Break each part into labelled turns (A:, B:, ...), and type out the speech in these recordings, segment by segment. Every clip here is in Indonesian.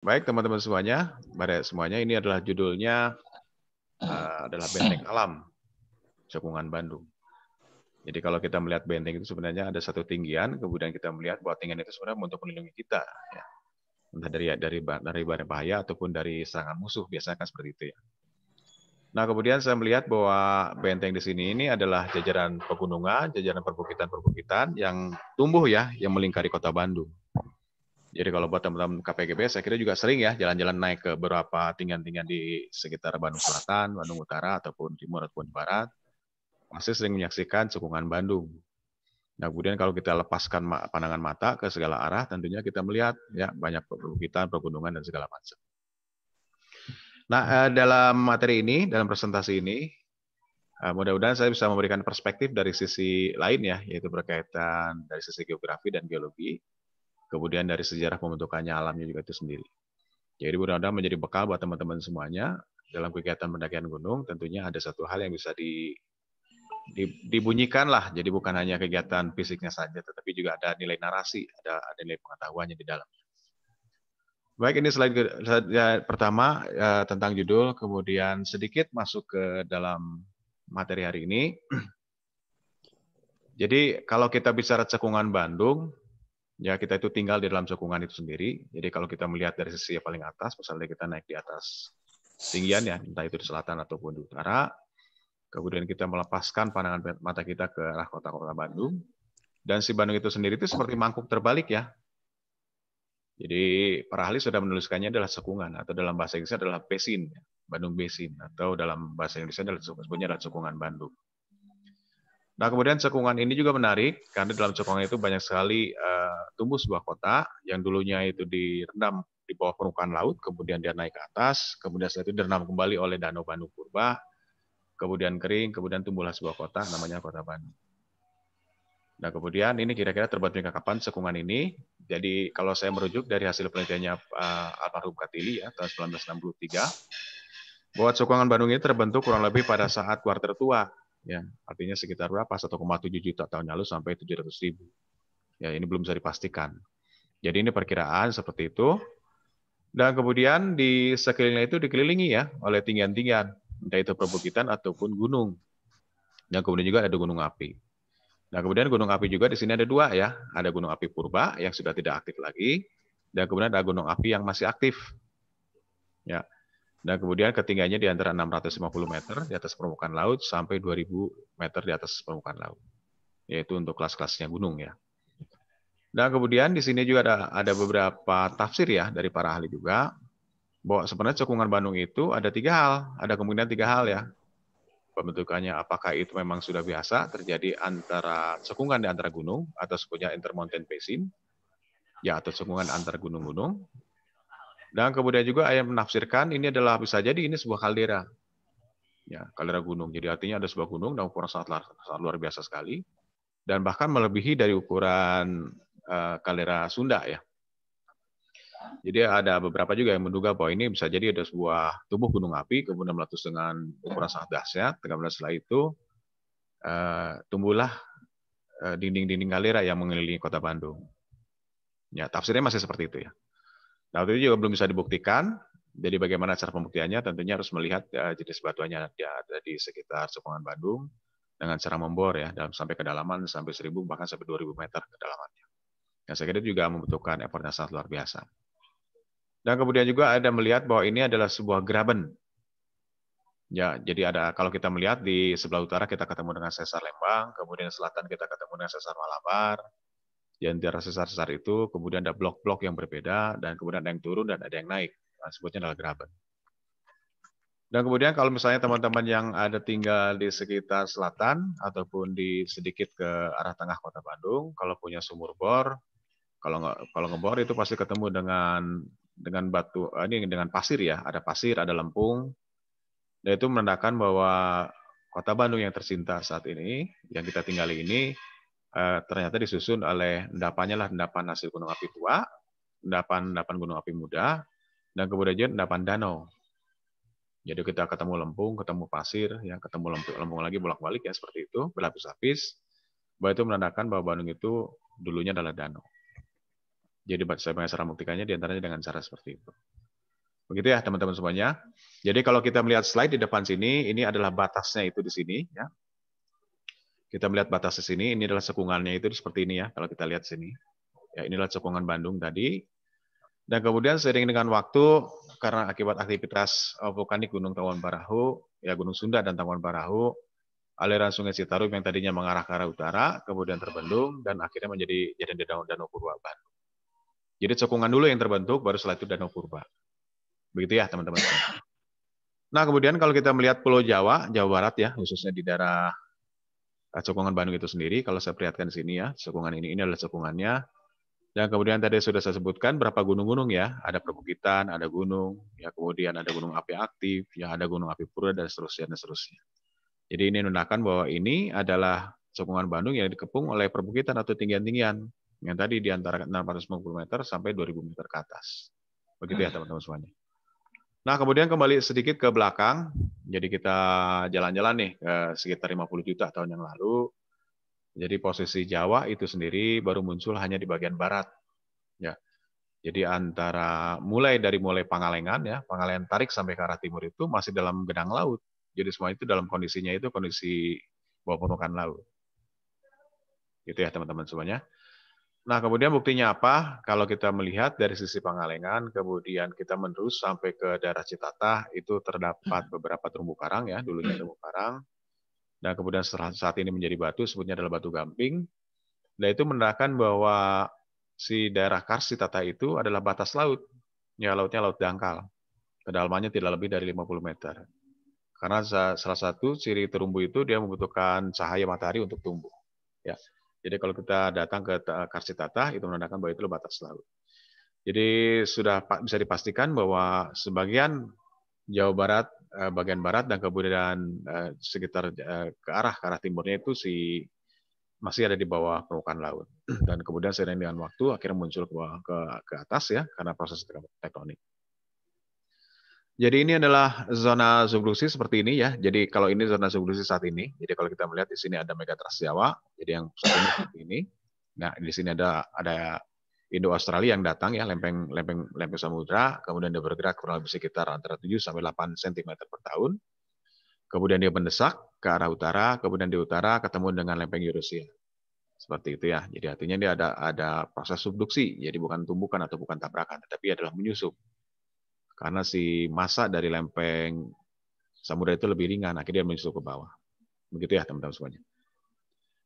A: Baik teman-teman semuanya, ini adalah judulnya adalah Benteng Alam, Cekungan Bandung. Jadi kalau kita melihat benteng itu sebenarnya ada satu tinggian, kemudian kita melihat bahwa tinggian itu sebenarnya untuk melindungi kita, ya. Entah dari bahaya ataupun dari serangan musuh, biasanya kan seperti itu ya. Nah kemudian saya melihat bahwa benteng di sini ini adalah jajaran pegunungan, jajaran perbukitan-perbukitan yang tumbuh ya, yang melingkari kota Bandung. Jadi kalau buat teman-teman KPGB, saya kira juga sering ya jalan-jalan naik ke beberapa tinggian-tinggian di sekitar Bandung Selatan, Bandung Utara, ataupun Timur ataupun Barat, masih sering menyaksikan cekungan Bandung. Nah, kemudian kalau kita lepaskan pandangan mata ke segala arah, tentunya kita melihat ya banyak perbukitan, pegunungan dan segala macam. Nah, dalam materi ini, dalam presentasi ini, mudah-mudahan saya bisa memberikan perspektif dari sisi lain ya, yaitu berkaitan dari sisi geografi dan geologi, kemudian dari sejarah pembentukannya alamnya juga itu sendiri. Jadi mudah-mudahan menjadi bekal buat teman-teman semuanya dalam kegiatan pendakian gunung. Tentunya ada satu hal yang bisa dibunyikan lah. Jadi bukan hanya kegiatan fisiknya saja, tetapi juga ada nilai narasi, ada nilai pengetahuannya di dalam. Baik, ini slide pertama tentang judul, kemudian sedikit masuk ke dalam materi hari ini. Jadi kalau kita bicara cekungan Bandung, ya kita itu tinggal di dalam cekungan itu sendiri. Jadi kalau kita melihat dari sisi yang paling atas, misalnya kita naik di atas tinggian ya, entah itu di selatan ataupun di utara, kemudian kita melepaskan pandangan mata kita ke arah kota-kota Bandung, dan si Bandung itu sendiri itu seperti mangkuk terbalik ya. Jadi para ahli sudah menuliskannya adalah cekungan, atau dalam bahasa Inggris adalah basin, Bandung Basin, atau dalam bahasa Indonesia adalah sebutnya adalah cekungan Bandung. Nah, kemudian cekungan ini juga menarik karena dalam cekungan itu banyak sekali tumbuh sebuah kota yang dulunya itu direndam di bawah permukaan laut, kemudian dia naik ke atas, kemudian setelah itu direndam kembali oleh Danau Bandung Purba, kemudian kering, kemudian tumbuhlah sebuah kota namanya Kota Bandung. Nah, kemudian ini kira-kira terbuat hingga kapan cekungan ini? Jadi kalau saya merujuk dari hasil penelitiannya almarhum Katili ya tahun 1963, bahwa cekungan Bandung ini terbentuk kurang lebih pada saat kuarter tua. Ya, artinya sekitar berapa? 1,7 juta tahun lalu sampai 700.000. Ya, ini belum bisa dipastikan. Jadi ini perkiraan seperti itu. Dan kemudian di sekelilingnya itu dikelilingi ya oleh tinggian-tinggian, entah itu perbukitan ataupun gunung. Dan kemudian juga ada gunung api. Nah, kemudian gunung api juga di sini ada dua ya. Ada gunung api purba yang sudah tidak aktif lagi, dan kemudian ada gunung api yang masih aktif. Ya. Dan kemudian ketinggiannya di antara 650 meter di atas permukaan laut sampai 2000 meter di atas permukaan laut. Yaitu untuk kelas-kelasnya gunung ya. Dan kemudian di sini juga ada beberapa tafsir ya dari para ahli juga, bahwa sebenarnya cekungan Bandung itu ada tiga hal, ada kemungkinan tiga hal ya. Pembentukannya apakah itu memang sudah biasa terjadi antara cekungan di antara gunung atau sebutnya intermountain basin, ya atau cekungan antar gunung-gunung. Dan kemudian juga ada yang menafsirkan ini adalah bisa jadi ini sebuah kaldera. Ya, kaldera gunung. Jadi artinya ada sebuah gunung dengan ukuran sangat luar biasa sekali dan bahkan melebihi dari ukuran kaldera Sunda ya. Jadi ada beberapa juga yang menduga bahwa ini bisa jadi ada sebuah tubuh gunung api kemudian meletus dengan ukuran sangat dahsyat. Kemudian setelah itu tumbuhlah dinding-dinding kaldera yang mengelilingi kota Bandung. Ya, tafsirnya masih seperti itu ya. Nah, itu juga belum bisa dibuktikan. Jadi bagaimana cara pembuktiannya? Tentunya harus melihat jenis batuannya yang ada di sekitar cekungan Bandung dengan cara membor ya, dalam sampai kedalaman sampai 1.000 bahkan sampai 2.000 meter kedalamannya. Yang saya kira juga membutuhkan effort yang sangat luar biasa. Dan kemudian juga ada melihat bahwa ini adalah sebuah graben. Ya, jadi ada kalau kita melihat di sebelah utara kita ketemu dengan sesar Lembang, kemudian selatan kita ketemu dengan sesar Malabar. Di antara sesar-sesar itu kemudian ada blok-blok yang berbeda dan kemudian ada yang turun dan ada yang naik. Nah, sebutnya adalah graben. Dan kemudian kalau misalnya teman-teman yang ada tinggal di sekitar selatan ataupun di sedikit ke arah tengah kota Bandung, kalau punya sumur bor, kalau ngebor itu pasti ketemu dengan batu ini dengan pasir ya, ada pasir, ada lempung. Dan itu menandakan bahwa kota Bandung yang tercinta saat ini, yang kita tinggali ini, ternyata disusun oleh endapannya lah endapan hasil gunung api tua, endapan gunung api muda, dan kemudian juga endapan danau. Jadi kita ketemu lempung, ketemu pasir, ya ketemu lempung lagi bolak-balik ya seperti itu, berlapis-lapis. Bahwa itu menandakan bahwa Bandung itu dulunya adalah danau. Jadi sebagai cara membuktikannya diantaranya dengan cara seperti itu. Begitu ya teman-teman semuanya. Jadi kalau kita melihat slide di depan sini, ini adalah batasnya itu di sini. Ya. Kita melihat batas di sini, ini adalah cekungannya itu seperti ini ya. Kalau kita lihat sini, ya inilah cekungan Bandung tadi. Dan kemudian seiring dengan waktu, karena akibat aktivitas vulkanik Gunung Tangkuban Parahu, ya Gunung Sunda dan Tangkuban Parahu, aliran Sungai Citarum yang tadinya mengarah ke arah utara, kemudian terbendung dan akhirnya jadi Danau Purba Bandung. Jadi cekungan dulu yang terbentuk, baru setelah itu Danau Purba. Begitu ya teman-teman. Nah kemudian kalau kita melihat Pulau Jawa, Jawa Barat ya, khususnya di daerah cekungan Bandung itu sendiri, kalau saya perlihatkan di sini ya, cekungan ini adalah cekungannya. Dan kemudian tadi sudah saya sebutkan berapa gunung-gunung ya, ada perbukitan, ada gunung, ya kemudian ada gunung api aktif, ya ada gunung api pura dan seterusnya dan seterusnya. Jadi ini menandakan bahwa ini adalah cekungan Bandung yang dikepung oleh perbukitan atau tinggian-tinggian yang tadi di antara 650 meter sampai 2000 meter ke atas. Begitu ya teman-teman semuanya. Nah, kemudian kembali sedikit ke belakang. Jadi kita jalan-jalan nih ke sekitar 50 juta tahun yang lalu. Jadi posisi Jawa itu sendiri baru muncul hanya di bagian barat. Ya. Jadi mulai Pangalengan ya, Pangalengan tarik sampai ke arah timur itu masih dalam genang laut. Jadi semua itu dalam kondisinya itu kondisi bawah permukaan laut. Gitu ya teman-teman semuanya. Nah, kemudian buktinya apa? Kalau kita melihat dari sisi Pangalengan, kemudian kita menerus sampai ke daerah Citatah, itu terdapat beberapa terumbu karang ya, dulunya terumbu karang. Dan kemudian saat ini menjadi batu, sebutnya adalah batu gamping. Dan itu menandakan bahwa si daerah Kars Citatah itu adalah batas laut. Ya, lautnya laut dangkal. Kedalamannya tidak lebih dari 50 meter. Karena salah satu ciri terumbu itu dia membutuhkan cahaya matahari untuk tumbuh. Ya. Jadi kalau kita datang ke Kars Citatah, itu menandakan bahwa itu batas laut. Jadi sudah bisa dipastikan bahwa sebagian Jawa Barat, bagian barat dan kemudian sekitar ke arah timurnya itu masih ada di bawah permukaan laut. Dan kemudian seiring dengan waktu akhirnya muncul ke atas ya karena proses tektonik. Jadi ini adalah zona subduksi seperti ini ya. Jadi kalau ini zona subduksi saat ini. Jadi kalau kita melihat di sini ada megatrust Jawa. Jadi yang saat ini seperti ini. Nah di sini ada Indo Australia yang datang ya, lempeng samudra, kemudian dia bergerak kurang lebih sekitar antara 7 sampai 8 cm per tahun. Kemudian dia mendesak ke arah utara, kemudian di utara ketemu dengan lempeng Eurasia. Seperti itu ya. Jadi artinya dia ada proses subduksi, jadi bukan tumbukan atau bukan tabrakan, tetapi adalah menyusup. Karena si massa dari lempeng samudra itu lebih ringan, akhirnya dia menyusup ke bawah. Begitu ya teman-teman semuanya.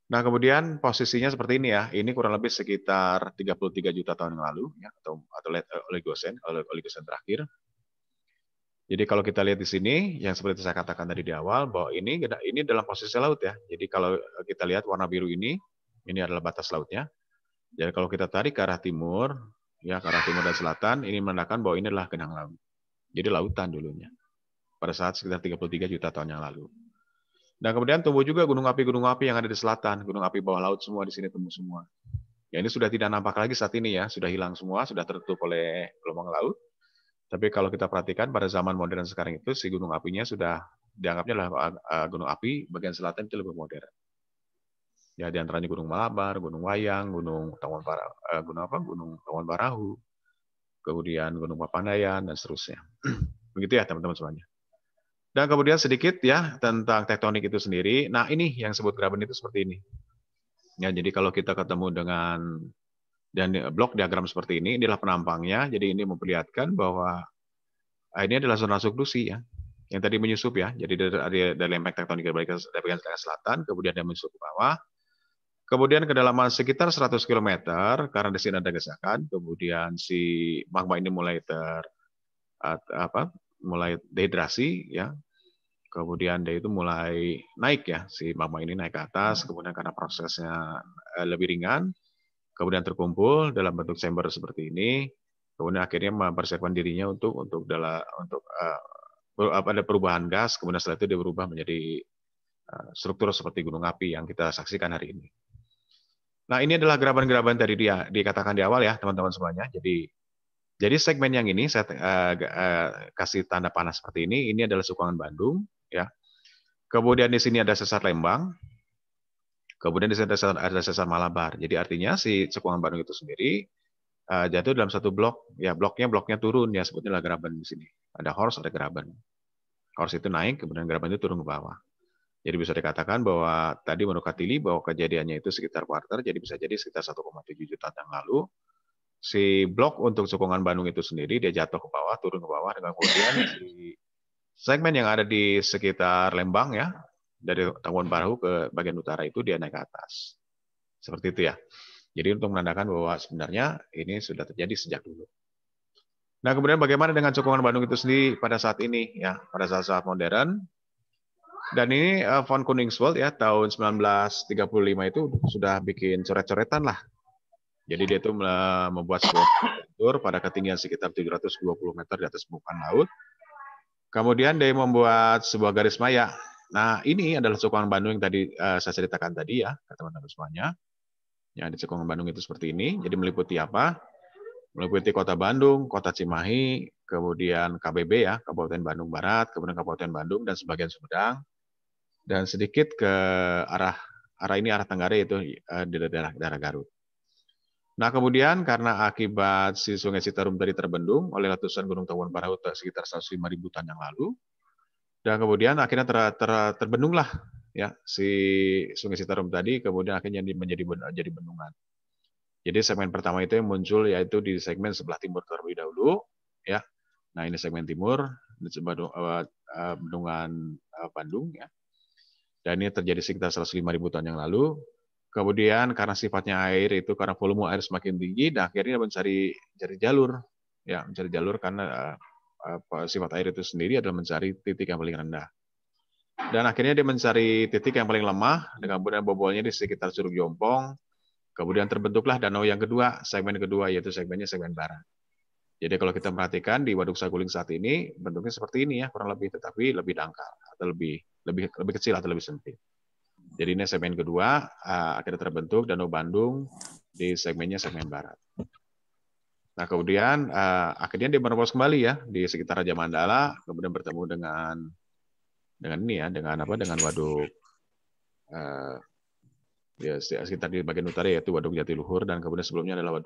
A: Nah, kemudian posisinya seperti ini ya. Ini kurang lebih sekitar 33 juta tahun yang lalu ya atau Oligosen terakhir. Jadi kalau kita lihat di sini yang seperti saya katakan tadi di awal bahwa ini dalam posisi laut ya. Jadi kalau kita lihat warna biru ini adalah batas lautnya. Jadi kalau kita tarik ke arah timur, ya ke arah timur dan selatan, ini menandakan bahwa ini adalah genang laut. Jadi lautan dulunya. Pada saat sekitar 33 juta tahun yang lalu. Dan kemudian tumbuh juga gunung api yang ada di selatan, gunung api bawah laut semua di sini tumbuh semua. Ya ini sudah tidak nampak lagi saat ini ya, sudah hilang semua, sudah tertutup oleh gelombang laut. Tapi kalau kita perhatikan pada zaman modern sekarang itu si gunung apinya sudah dianggapnya adalah gunung api bagian selatan itu lebih modern. Ya di antaranya Gunung Malabar, Gunung Wayang, Gunung Tangkuban Parahu, kemudian Gunung Papandayan dan seterusnya. Begitu ya teman-teman semuanya. Dan kemudian sedikit ya tentang tektonik itu sendiri. Nah ini yang disebut graben itu seperti ini. Ya jadi kalau kita ketemu dengan blok diagram seperti ini adalah penampangnya. Jadi ini memperlihatkan bahwa ini adalah zona subduksi ya. Yang tadi menyusup ya. Jadi dari lempeng tektonik dari bagian selatan, kemudian dia menyusup ke bawah. Kemudian kedalaman sekitar 100 km karena di sini ada gesekan. Kemudian si magma ini mulai mulai dehidrasi ya. Kemudian dia itu mulai naik ya, si magma ini naik ke atas, kemudian karena prosesnya lebih ringan, kemudian terkumpul dalam bentuk chamber seperti ini, kemudian akhirnya mempersiapkan dirinya untuk ada perubahan gas, kemudian setelah itu dia berubah menjadi struktur seperti gunung api yang kita saksikan hari ini. Nah ini adalah geraban-geraban tadi dia dikatakan di awal ya teman-teman semuanya. Jadi segmen yang ini saya kasih tanda panah seperti ini adalah cekungan Bandung. Ya. Kemudian di sini ada sesar Lembang. Kemudian di sini ada sesar Malabar. Jadi artinya si cekungan Bandung itu sendiri jatuh dalam satu blok, ya bloknya turun ya, sebutnya graben di sini. Ada horse, ada graben. Horse itu naik, kemudian graben itu turun ke bawah. Jadi bisa dikatakan bahwa tadi menurut Katili bahwa kejadiannya itu sekitar quarter, jadi bisa jadi sekitar 1,7 juta tahun yang lalu. Si blok untuk cekungan Bandung itu sendiri dia jatuh ke bawah, turun ke bawah, dengan kemudian si segmen yang ada di sekitar Lembang ya, dari Tawon Parahu ke bagian utara itu dia naik ke atas. Seperti itu ya. Jadi untuk menandakan bahwa sebenarnya ini sudah terjadi sejak dulu. Nah, kemudian bagaimana dengan cekungan Bandung itu sendiri pada saat ini ya, pada saat-saat modern. Dan ini von Koningswald ya tahun 1935 itu sudah bikin coret-coretan lah. Jadi dia itu membuat sebuah kontur pada ketinggian sekitar 720 meter di atas permukaan laut. Kemudian dia membuat sebuah garis maya. Nah, ini adalah cekungan Bandung yang tadi saya ceritakan tadi ya, ke teman-teman semuanya. Yang di cekungan Bandung itu seperti ini. Jadi meliputi apa? Meliputi Kota Bandung, Kota Cimahi, kemudian KBB ya, Kabupaten Bandung Barat, kemudian Kabupaten Bandung dan sebagian Sumedang, dan sedikit ke arah arah Tenggara yaitu di daerah Garut. Nah, kemudian karena akibat si Sungai Citarum tadi terbendung oleh letusan Gunung Tawon Parahu sekitar 105.000 tahun yang lalu, dan kemudian akhirnya terbendunglah ya si Sungai Citarum tadi, kemudian akhirnya menjadi bendungan. Jadi segmen pertama itu yang muncul yaitu di segmen sebelah timur terlebih dahulu, ya. Nah, ini segmen timur, bendungan Bandung, ya. Dan ini terjadi sekitar 105.000 tahun yang lalu. Kemudian karena sifatnya air itu karena volume air semakin tinggi, dan akhirnya mencari jalur, ya, mencari jalur karena sifat air itu sendiri adalah mencari titik yang paling rendah. Dan akhirnya dia mencari titik yang paling lemah, dengan kemudian bobolnya di sekitar Curug Jompong. Kemudian terbentuklah danau yang kedua, segmen kedua, yaitu segmennya segmen barat. Jadi kalau kita perhatikan di Waduk Saguling saat ini, bentuknya seperti ini ya, kurang lebih, tetapi lebih dangkal, atau lebih kecil atau lebih sempit. Jadi ini segmen kedua, akhirnya terbentuk Danau Bandung di segmennya segmen barat. Nah, kemudian akhirnya dia menerobos kembali ya di sekitar Raja Mandala, kemudian bertemu dengan ini ya, dengan waduk ya sekitar di bagian utara yaitu Waduk Jatiluhur, dan kemudian sebelumnya adalah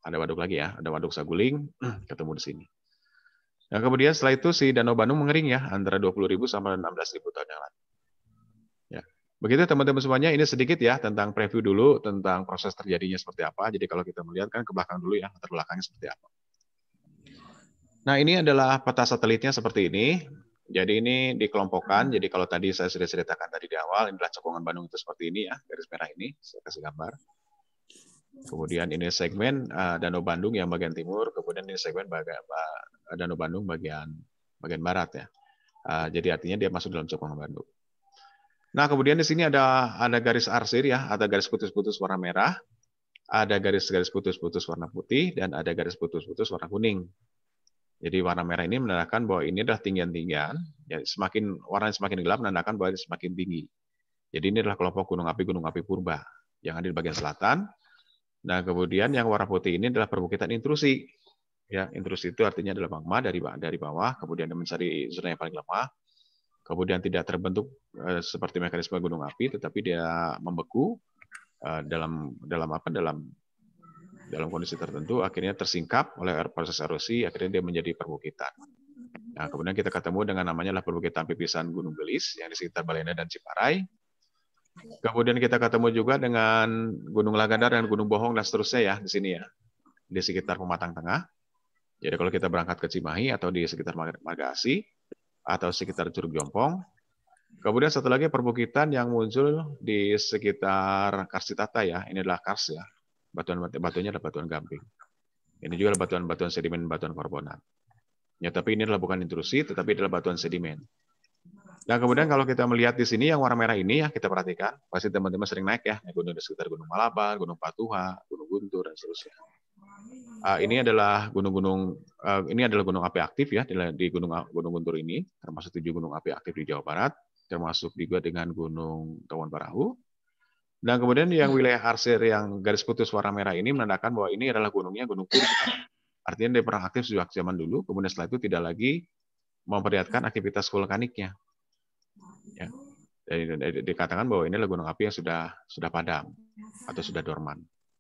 A: ada waduk lagi ya, ada Waduk Saguling, ketemu di sini. Nah, kemudian setelah itu si Danau Bandung mengering ya, antara 20.000 sampai 16.000 tahun yang lalu. Ya. Begitu teman-teman semuanya, ini sedikit ya tentang preview dulu tentang proses terjadinya seperti apa. Jadi kalau kita melihat kan ke belakang dulu ya, latar belakangnya seperti apa. Nah, ini adalah peta satelitnya seperti ini. Jadi ini dikelompokkan. Jadi kalau tadi saya sudah ceritakan tadi di awal, inilah cekungan Bandung itu seperti ini ya, garis merah ini. Saya kasih gambar. Kemudian ini segmen Danau Bandung yang bagian timur, kemudian ini segmen Danau Bandung bagian barat ya. Jadi artinya dia masuk dalam cekungan Bandung. Nah, kemudian di sini ada garis arsir ya, ada garis putus-putus warna merah, ada garis-garis putus-putus warna putih, dan ada garis putus-putus warna kuning. Jadi warna merah ini menandakan bahwa ini adalah tinggian-tinggian, ya, warnanya semakin gelap menandakan bahwa ini semakin tinggi. Jadi ini adalah kelompok gunung api purba yang ada di bagian selatan. Nah, kemudian yang warna putih ini adalah perbukitan intrusi. Ya, intrusi itu artinya adalah magma dari bawah, kemudian mencari zona yang paling lemah, kemudian tidak terbentuk seperti mekanisme gunung api, tetapi dia membeku dalam kondisi tertentu, akhirnya tersingkap oleh proses erosi, akhirnya dia menjadi perbukitan. Nah, kemudian kita ketemu dengan namanya adalah perbukitan pipisan Gunung Gelis yang di sekitar Balenda dan Ciparai. Kemudian kita ketemu juga dengan Gunung Lagandar dan Gunung Bohong dan seterusnya ya di sini ya, di sekitar Pematang Tengah. Jadi kalau kita berangkat ke Cimahi atau di sekitar Marga-Asih atau sekitar Curug Jompong. Kemudian satu lagi perbukitan yang muncul di sekitar Karsitata ya, ini adalah kars ya. Batuannya adalah batuan gamping. Ini juga adalah batuan sedimen, batuan karbonat. Ya, tapi ini adalah bukan intrusi, tetapi adalah batuan sedimen. Nah, kemudian kalau kita melihat di sini yang warna merah ini ya, kita perhatikan, pasti teman-teman sering naik ya, gunung di sekitar Gunung Malabar, Gunung Patuha, Gunung Guntur, dan seterusnya. Ini adalah gunung api aktif ya di Gunung Guntur ini, termasuk 7 gunung api aktif di Jawa Barat, termasuk juga dengan Gunung Tawon Parahu. Dan kemudian yang wilayah arsir yang garis putus warna merah ini menandakan bahwa ini adalah gunungnya Gunung Purba. Artinya dia pernah aktif sejak zaman dulu, kemudian setelah itu tidak lagi memperlihatkan aktivitas vulkaniknya. Ya. Jadi dikatakan bahwa ini adalah gunung api yang sudah padam atau sudah dorman.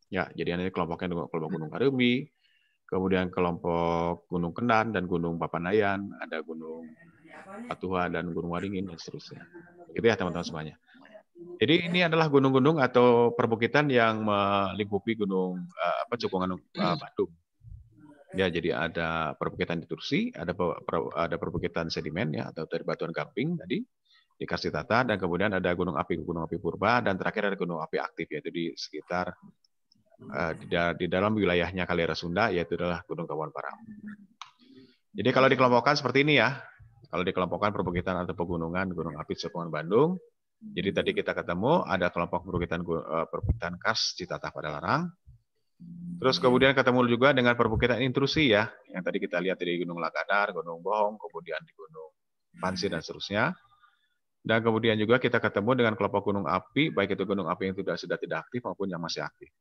A: Ya, jadi ini kelompoknya kelompok Gunung Karebi, kemudian kelompok Gunung Kendan dan Gunung Papandayan, ada Gunung Patuha dan Gunung Waringin dan seterusnya. Begitu ya teman-teman semuanya. Jadi ini adalah gunung-gunung atau perbukitan yang melingkupi cekungan Bandung. Ya, jadi ada perbukitan di Tursi, ada perbukitan sedimen ya atau dari batuan gamping tadi di Karsitata, dan kemudian ada Gunung Api Purba, dan terakhir ada Gunung Api aktif yaitu di sekitar di dalam wilayahnya Kaliara Sunda, yaitu adalah Gunung Kawan Perahu. Jadi kalau dikelompokkan seperti ini ya, kalau dikelompokkan perbukitan atau pegunungan Gunung Api cekungan Bandung. Jadi tadi kita ketemu ada kelompok perbukitan Kars Citatah Padalarang. Terus kemudian ketemu juga dengan perbukitan intrusi ya, yang tadi kita lihat di Gunung Lagadar, Gunung Bohong, kemudian di Gunung Pansir dan seterusnya. Dan kemudian juga kita ketemu dengan kelompok gunung api, baik itu gunung api yang sudah tidak aktif maupun yang masih aktif.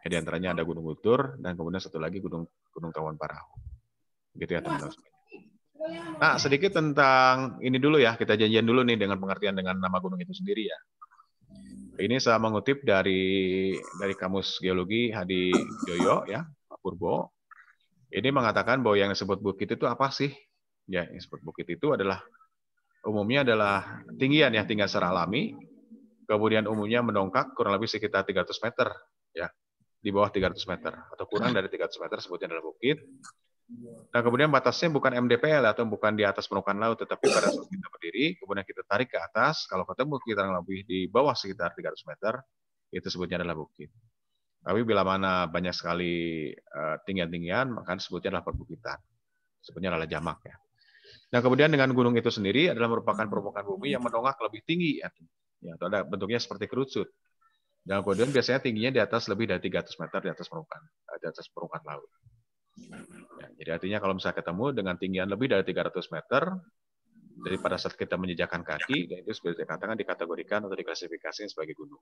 A: Di antaranya ada Gunung Gutur dan kemudian satu lagi Gunung Tawon Parahu. Gitu ya teman-teman. Nah, sedikit tentang ini dulu ya, kita janjian dulu nih dengan pengertian dengan nama gunung itu sendiri ya. Ini saya mengutip dari Kamus Geologi Hadi Joyo ya, Pak Purbo. Ini mengatakan bahwa yang disebut bukit itu apa sih? Ya, yang disebut bukit itu umumnya adalah tinggian secara alami, kemudian umumnya mendongkak kurang lebih sekitar 300 meter ya, di bawah 300 meter atau kurang dari 300 meter sebutnya adalah bukit. Nah, kemudian batasnya bukan MDPL atau bukan di atas permukaan laut, tetapi pada saat kita berdiri, kemudian kita tarik ke atas, kalau ketemu kita lebih di bawah sekitar 300 meter, itu sebutnya adalah bukit. Tapi bila mana banyak sekali tinggian-tinggian, maka sebutnya adalah perbukitan. Sebutnya adalah jamak ya. Nah, kemudian dengan gunung itu sendiri adalah merupakan permukaan bumi yang mendongak lebih tinggi, ya, atau ada bentuknya seperti kerucut. Dan kemudian biasanya tingginya di atas lebih dari 300 meter di atas permukaan laut. Ya, jadi artinya kalau misalnya ketemu dengan tinggian lebih dari 300 meter, daripada saat kita menjejakkan kaki, dan itu seperti dikatakan dikategorikan atau diklasifikasikan sebagai gunung.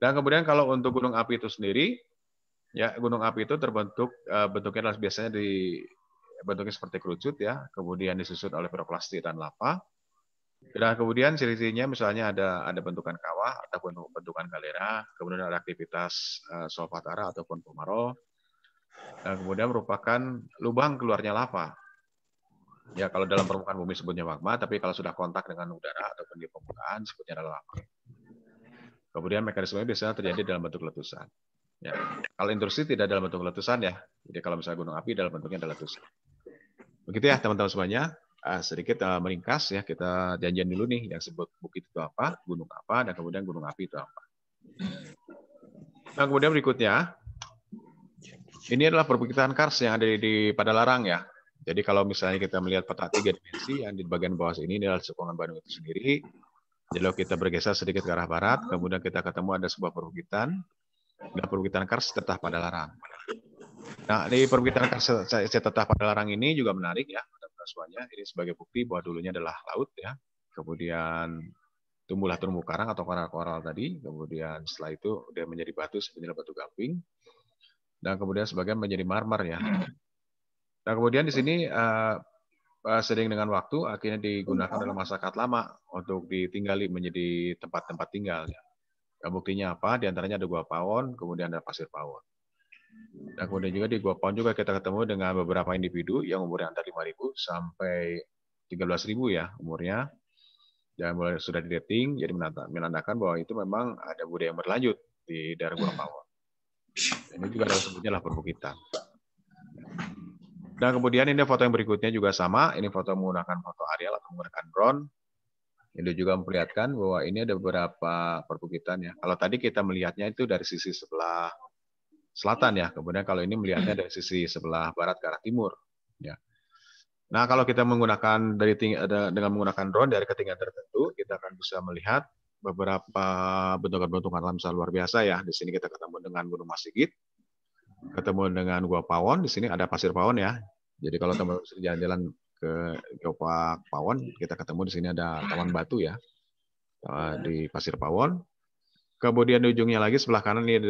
A: Dan kemudian kalau untuk gunung api itu sendiri, ya gunung api itu terbentuk bentuknya adalah biasanya bentuknya seperti kerucut ya, kemudian disusun oleh piroklastik dan lava. Dan kemudian ciri-cirinya misalnya ada bentukan kawah ataupun bentukan kaldera, kemudian ada aktivitas solfatara ataupun pemaro, dan kemudian merupakan lubang keluarnya lava. Ya, kalau dalam permukaan bumi sebutnya magma, tapi kalau sudah kontak dengan udara ataupun di permukaan sebutnya adalah lava. Kemudian mekanismenya biasanya terjadi dalam bentuk letusan. Ya. Kalau intrusi tidak dalam bentuk letusan ya. Jadi kalau misalnya gunung api dalam bentuknya adalah letusan. Begitu ya teman-teman semuanya. Sedikit meringkas ya, kita janjian dulu nih yang sebut bukit itu apa, gunung apa, dan kemudian gunung api itu apa. Nah, kemudian berikutnya, ini adalah perbukitan Kars yang ada di Padalarang ya. Jadi kalau misalnya kita melihat peta 3 dimensi yang di bagian bawah sini, ini adalah cekungan Bandung itu sendiri. Jadi kalau kita bergeser sedikit ke arah barat, kemudian kita ketemu ada sebuah perbukitan, dan perbukitan Kars Citatah Padalarang. Nah, di perbukitan Kars Citatah Padalarang ini juga menarik ya. Semuanya ini sebagai bukti bahwa dulunya adalah laut ya, kemudian tumbuhlah terumbu karang atau koral-koral tadi, kemudian setelah itu dia menjadi batu seperti batu gamping, dan kemudian sebagian menjadi marmer ya. Nah, kemudian di sini sering dengan waktu akhirnya digunakan dalam masyarakat lama untuk ditinggali menjadi tempat-tempat tinggal ya. Dan buktinya apa? Di antaranya ada Gua Pawon, kemudian ada Pasir Pawon. Dan kemudian juga di Gua Pawon juga kita ketemu dengan beberapa individu yang umurnya antara 5.000 sampai 13.000 ya umurnya. Dan mulai sudah di-dating, jadi menandakan bahwa itu memang ada budaya yang berlanjut di daerah Gua Pawon. Ini juga adalah sebutnya perbukitan. Dan kemudian ini foto yang berikutnya juga sama. Ini foto menggunakan foto aerial atau menggunakan drone. Ini juga memperlihatkan bahwa ini ada beberapa perbukitan ya. Kalau tadi kita melihatnya itu dari sisi sebelah selatan ya. Kemudian kalau ini melihatnya dari sisi sebelah barat ke arah timur. Ya. Nah, kalau kita menggunakan dengan menggunakan drone dari ketinggian tertentu, kita akan bisa melihat beberapa bentukan-bentukan alam luar biasa ya. Di sini kita ketemu dengan Gunung Masigit, ketemu dengan Gua Pawon. Di sini ada Pasir Pawon ya. Jadi kalau teman-teman jalan-jalan ke Geopark Pawon, kita ketemu di sini ada Taman Batu ya di Pasir Pawon. Kemudian di ujungnya lagi sebelah kanan ini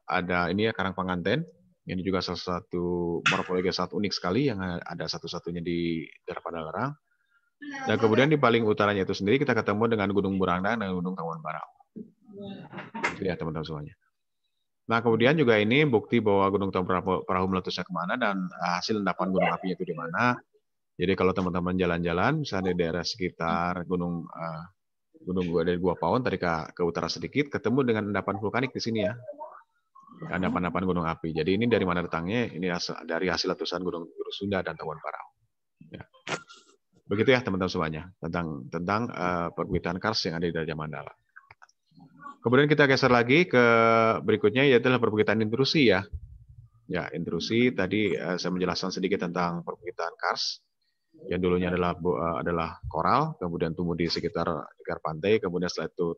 A: ada ini ya Karang Panganten. Ini juga salah satu morfologi sangat unik sekali yang ada satu-satunya di daerah Padalarang. Dan kemudian di paling utaranya itu sendiri kita ketemu dengan Gunung Burangdang dan Gunung Tawon Perahu. Itu ya teman-teman semuanya. Nah, kemudian juga ini bukti bahwa Gunung Perahu meletusnya kemana dan hasil endapan gunung apinya itu di mana. Jadi kalau teman-teman jalan-jalan, misalnya di daerah sekitar Gunung dari Gua Pawon tadi ke utara sedikit, ketemu dengan endapan vulkanik di sini ya, endapan-endapan gunung api. Jadi ini dari mana datangnya? Ini dari hasil letusan Gunung Sunda dan Tawon Perahu. Ya. Begitu ya teman-teman semuanya tentang perbukitan kars yang ada di Raja Mandala. Kemudian kita geser lagi ke berikutnya yaitu perbukitan intrusi ya. Ya, intrusi tadi saya menjelaskan sedikit tentang perbukitan kars yang dulunya adalah koral, kemudian tumbuh di sekitar pantai, kemudian setelah itu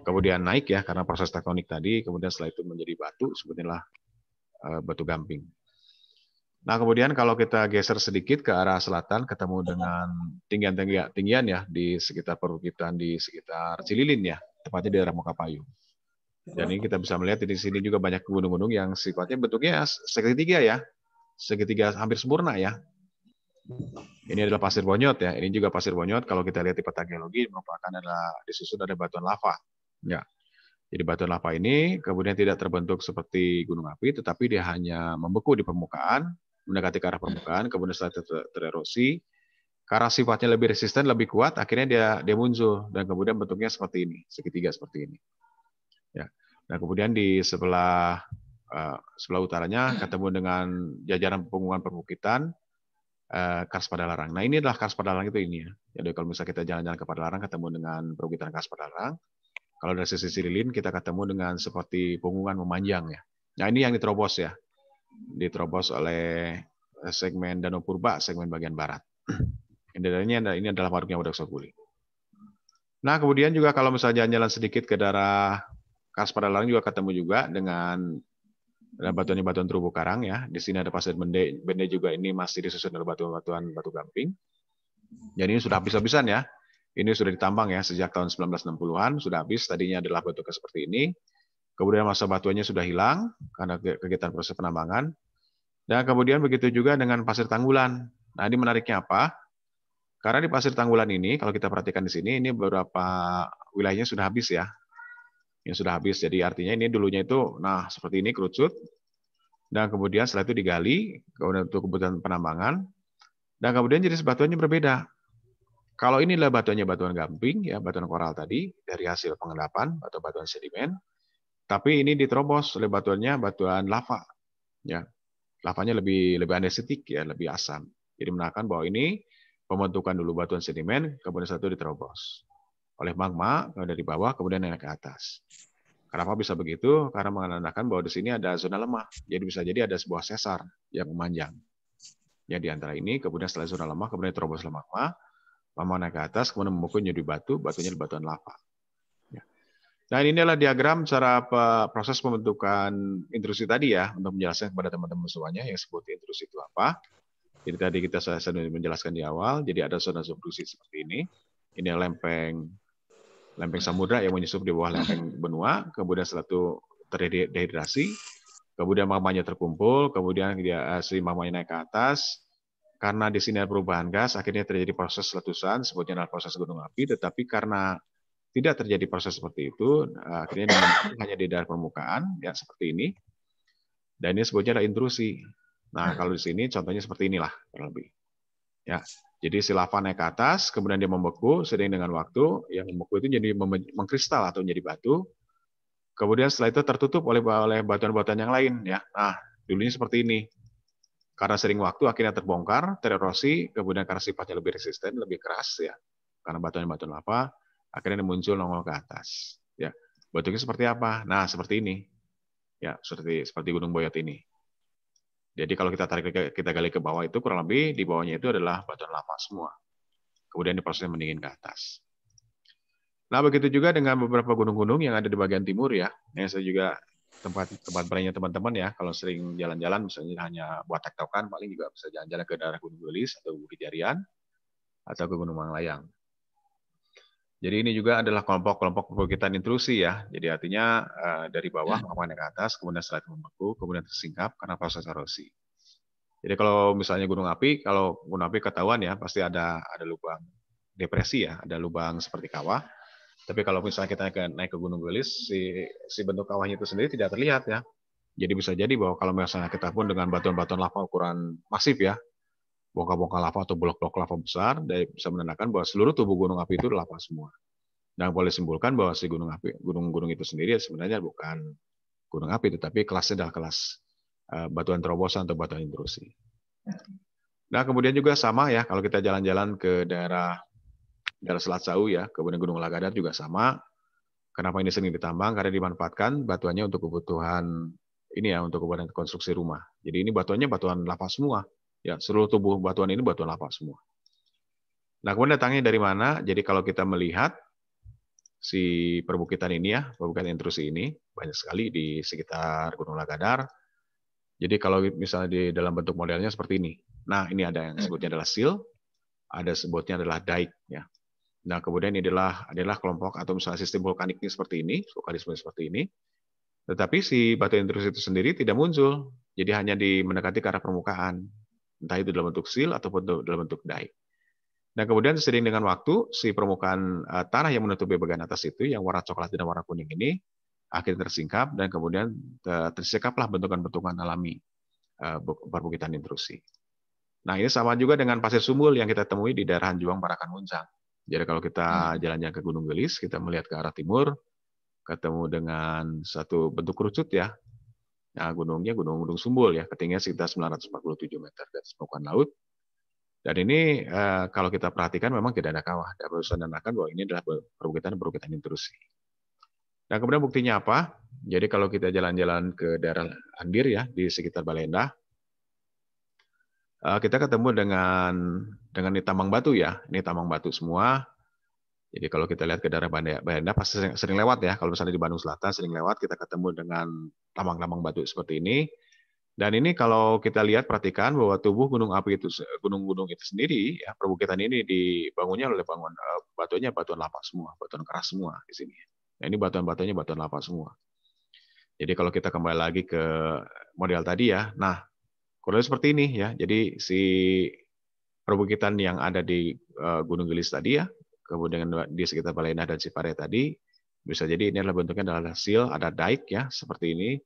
A: kemudian naik ya karena proses tektonik tadi, kemudian setelah itu menjadi batu, sebutnya batu gamping. Nah, kemudian kalau kita geser sedikit ke arah selatan, ketemu dengan tinggian ya di sekitar perbukitan di sekitar Cililin ya, tepatnya di daerah Mokapayu. Dan ini kita bisa melihat di sini juga banyak gunung-gunung yang sifatnya bentuknya segitiga ya, segitiga hampir sempurna ya. Ini adalah pasir bonyot ya. Ini juga pasir bonyot. Kalau kita lihat di peta geologi merupakan disusun dari batuan lava. Ya. Jadi batuan lava ini kemudian tidak terbentuk seperti gunung api, tetapi dia hanya membeku di permukaan, mendekati ke arah permukaan, kemudian setelah tererosi, karena sifatnya lebih resisten, lebih kuat, akhirnya dia muncul dan kemudian bentuknya seperti ini, segitiga seperti ini. Ya. Nah kemudian di sebelah utaranya ketemu dengan jajaran pegunungan perbukitan Kars Padalarang. Nah ini adalah Kars Padalarang itu ini ya. Jadi kalau misalnya kita jalan-jalan ke Padalarang ketemu dengan perbukitan Kars Padalarang, kalau dari sisi Cililin kita ketemu dengan seperti pegunungan memanjang ya. Nah ini yang diterobos ya, diterobos oleh segmen Danau Purba, segmen bagian barat. Ini adalah waduknya Waduk Saguling. Nah kemudian juga kalau misalnya jalan-jalan sedikit ke daerah Kars Padalarang juga ketemu juga dengan batuan terumbu karang ya. Di sini ada pasir bende juga ini masih disusun oleh batu-batuan batu gamping. Jadi ini sudah habis-habisan ya. Ini sudah ditambang ya sejak tahun 1960-an, sudah habis. Tadinya adalah bentuknya seperti ini. Kemudian masa batuannya sudah hilang karena kegiatan proses penambangan. Dan kemudian begitu juga dengan pasir Tanggulan. Nah, ini menariknya apa? Karena di pasir Tanggulan ini, kalau kita perhatikan di sini, ini beberapa wilayahnya sudah habis ya. Yang sudah habis. Jadi artinya ini dulunya itu, nah seperti ini kerucut. Dan kemudian setelah itu digali, kemudian untuk kebutuhan penambangan. Dan kemudian jenis batuannya berbeda. Kalau ini adalah batuan gamping, ya batuan koral tadi, dari hasil pengendapan atau batuan sedimen, tapi ini diterobos oleh batuan lava. Ya, lavanya lebih andesitik ya, lebih asam. Jadi menandakan bahwa ini pembentukan dulu batuan sedimen, kemudian satu diterobos oleh magma dari bawah, kemudian naik ke atas. Kenapa bisa begitu? Karena menandakan bahwa di sini ada zona lemah. Jadi bisa jadi ada sebuah sesar yang memanjang. Ya di antara ini, kemudian setelah zona lemah, kemudian terobos oleh magma naik ke atas, kemudian memukul jadi batunya batuan lava. Ya. Nah ini adalah diagram cara proses pembentukan intrusi tadi ya, untuk menjelaskan kepada teman-teman semuanya yang sebut intrusi itu apa. Jadi tadi saya menjelaskan di awal, jadi ada zona subduksi seperti ini. Ini lempeng samudra yang menyusup di bawah lempeng benua, kemudian setelah itu terjadi dehidrasi, kemudian magmanya terkumpul, kemudian si magmanya naik ke atas. Karena di sini ada perubahan gas, akhirnya terjadi proses letusan, sebutnya adalah proses gunung api, tetapi karena tidak terjadi proses seperti itu, akhirnya hanya di daerah permukaan, ya seperti ini. Dan ini sebutnya adalah intrusi. Nah, kalau di sini contohnya seperti inilah, kurang lebih. Ya, jadi si lava naik ke atas, kemudian dia membeku, seiring dengan waktu, yang membeku itu jadi mengkristal atau menjadi batu. Kemudian setelah itu tertutup oleh batuan-batuan yang lain. Ya, nah dulunya seperti ini. Karena sering waktu akhirnya terbongkar, tererosi, kemudian karena sifatnya lebih resisten, lebih keras ya. Karena batuan lava, akhirnya muncul nongol ke atas. Ya, bentuknya seperti apa? Nah, seperti ini. Ya, seperti Gunung Boyot ini. Jadi kalau kita gali ke bawah itu kurang lebih di bawahnya itu adalah batuan lava semua. Kemudian diproses mendingin ke atas. Nah, begitu juga dengan beberapa gunung-gunung yang ada di bagian timur ya. Yang saya juga tempat berlarinya teman-teman ya, kalau sering jalan-jalan misalnya hanya buat tektokan, paling juga bisa jalan-jalan ke daerah Gunung Gelis atau Bukit Jarian atau ke Gunung Manglayang. Jadi ini juga adalah kelompok-kelompok perbukitan intrusi ya. Jadi artinya dari bawah naik ke atas, kemudian setelah itu membeku, kemudian tersingkap karena proses erosi. Jadi kalau misalnya gunung api ketahuan ya pasti ada lubang depresi ya, ada lubang seperti kawah. Tapi kalau misalnya kita naik ke Gunung Gelis, si bentuk kawahnya itu sendiri tidak terlihat ya. Jadi bisa jadi bahwa kalau misalnya kita pun dengan batuan-batuan lava ukuran masif ya, bongkar-bongkar lava atau blok-blok lava besar, bisa menandakan bahwa seluruh tubuh gunung api itu lava semua. Dan boleh simpulkan bahwa si gunung-gunung itu sendiri sebenarnya bukan gunung api, tetapi kelasnya adalah kelas batuan terobosan atau batuan intrusi. Nah, kemudian juga sama ya, kalau kita jalan-jalan ke daerah Selat Sau ya, kemudian Gunung Lagadar juga sama. Kenapa ini sering ditambang? Karena dimanfaatkan batuannya untuk kebutuhan ini ya, untuk kebutuhan konstruksi rumah. Jadi ini batuannya batuan lava semua. Ya, seluruh tubuh batuan ini batuan lava semua. Nah, kemudian datangnya dari mana? Jadi kalau kita melihat si perbukitan ini ya, perbukitan intrusi ini banyak sekali di sekitar Gunung Lagadar. Jadi kalau misalnya di dalam bentuk modelnya seperti ini. Nah, ini ada yang sebutnya adalah sil, ada sebutnya adalah dike ya. Nah, kemudian ini adalah kelompok atau misalnya sistem vulkaniknya seperti ini, vulkanisme seperti ini. Tetapi si batu intrusi itu sendiri tidak muncul. Jadi hanya mendekati ke arah permukaan. Entah itu dalam bentuk sil ataupun dalam bentuk dike. Dan kemudian seiring dengan waktu, si permukaan tanah yang menutupi bagian atas itu, yang warna coklat dan warna kuning ini, akhirnya tersingkap dan kemudian tersikaplah bentukan-bentukan alami perbukitan intrusi. Nah, ini sama juga dengan pasir sumbul yang kita temui di daerah Hanjuang, Parakan, Muncang. Jadi kalau kita jalan-jalan ke Gunung Gelis, kita melihat ke arah timur, ketemu dengan satu bentuk kerucut ya. Nah, gunungnya Gunung Sumbul ya, ketinggian sekitar 947 meter dari permukaan laut. Dan ini kalau kita perhatikan memang tidak ada kawah. Dan harus menandakan bahwa ini adalah perbukitan intrusi. Nah, kemudian buktinya apa? Jadi kalau kita jalan-jalan ke daerah Andir ya, di sekitar Balendah, kita ketemu dengan ini tambang batu ya. Ini tambang batu semua. Jadi kalau kita lihat ke daerah Balendah pasti sering lewat ya. Kalau misalnya di Bandung Selatan sering lewat, kita ketemu dengan tambang-tambang batu seperti ini. Dan ini kalau kita lihat perhatikan bahwa tubuh gunung-gunung itu sendiri ya, perbukitan ini dibangunnya oleh batuan lava semua, batuan keras semua di sini. Nah, ini batuan-batuannya batuan lava semua. Jadi kalau kita kembali lagi ke model tadi ya, nah kurang seperti ini ya. Jadi si perbukitan yang ada di Gunung Gelis tadi ya, kemudian di sekitar Balendah dan Cipare tadi, bisa jadi ini adalah bentuknya adalah sil, ada dike ya seperti ini,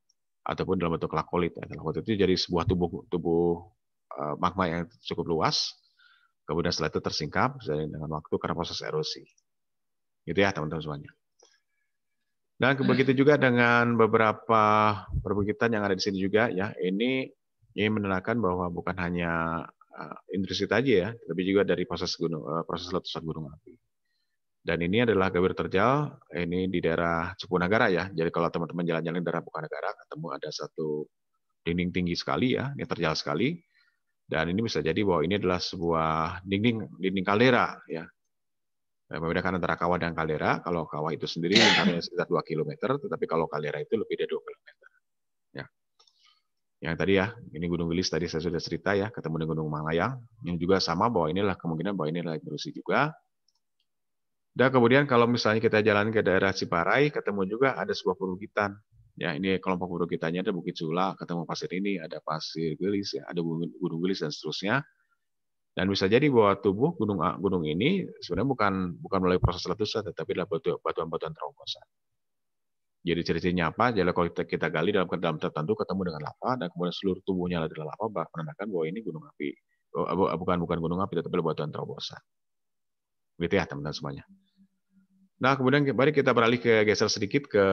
A: ataupun dalam bentuk lakolit. Lakolit itu jadi sebuah tubuh magma yang cukup luas, kemudian setelah itu tersingkap dengan waktu karena proses erosi. Gitu ya teman-teman semuanya. Dan begitu juga dengan beberapa perbukitan yang ada di sini juga ya. Ini menandakan bahwa bukan hanya intrusi tadi ya, tapi juga dari proses letusan gunung api. Dan ini adalah gawir terjal, ini di daerah Cepunagara ya. Jadi kalau teman-teman jalan-jalan di daerah Cepunagara, ketemu ada satu dinding tinggi sekali ya, ini terjal sekali. Dan ini bisa jadi bahwa ini adalah sebuah dinding kaldera ya. Membedakan antara kawah dan kaldera. Kalau kawah itu sendiri lingkarnya sekitar 2 km, tetapi kalau kaldera itu lebih dari 2 km. Ya. Yang tadi ya, ini Gunung Gelis tadi saya sudah cerita ya, ketemu dengan Gunung Manglayang. Yang juga sama bahwa inilah kemungkinan bahwa ini adalah intrusi juga. Dan kemudian kalau misalnya kita jalan ke daerah Ciparai, ketemu juga ada sebuah perbukitan. Ya, ini kelompok perbukitannya ada Bukit Sula, ketemu pasir ini, ada pasir Gelis, ya, ada Gunung Gelis dan seterusnya. Dan bisa jadi bahwa tubuh gunung ini sebenarnya bukan melalui proses letusan, tetapi adalah batuan-batuan terobosan. Jadi ciri-cirinya apa? Jadi kalau kita gali dalam tertentu ketemu dengan lava dan kemudian seluruh tubuhnya adalah lava, menandakan bahwa ini gunung api. Bukan gunung api, tetapi batuan terobosan. Gitu ya teman-teman semuanya. Nah, kemudian mari kita beralih geser sedikit ke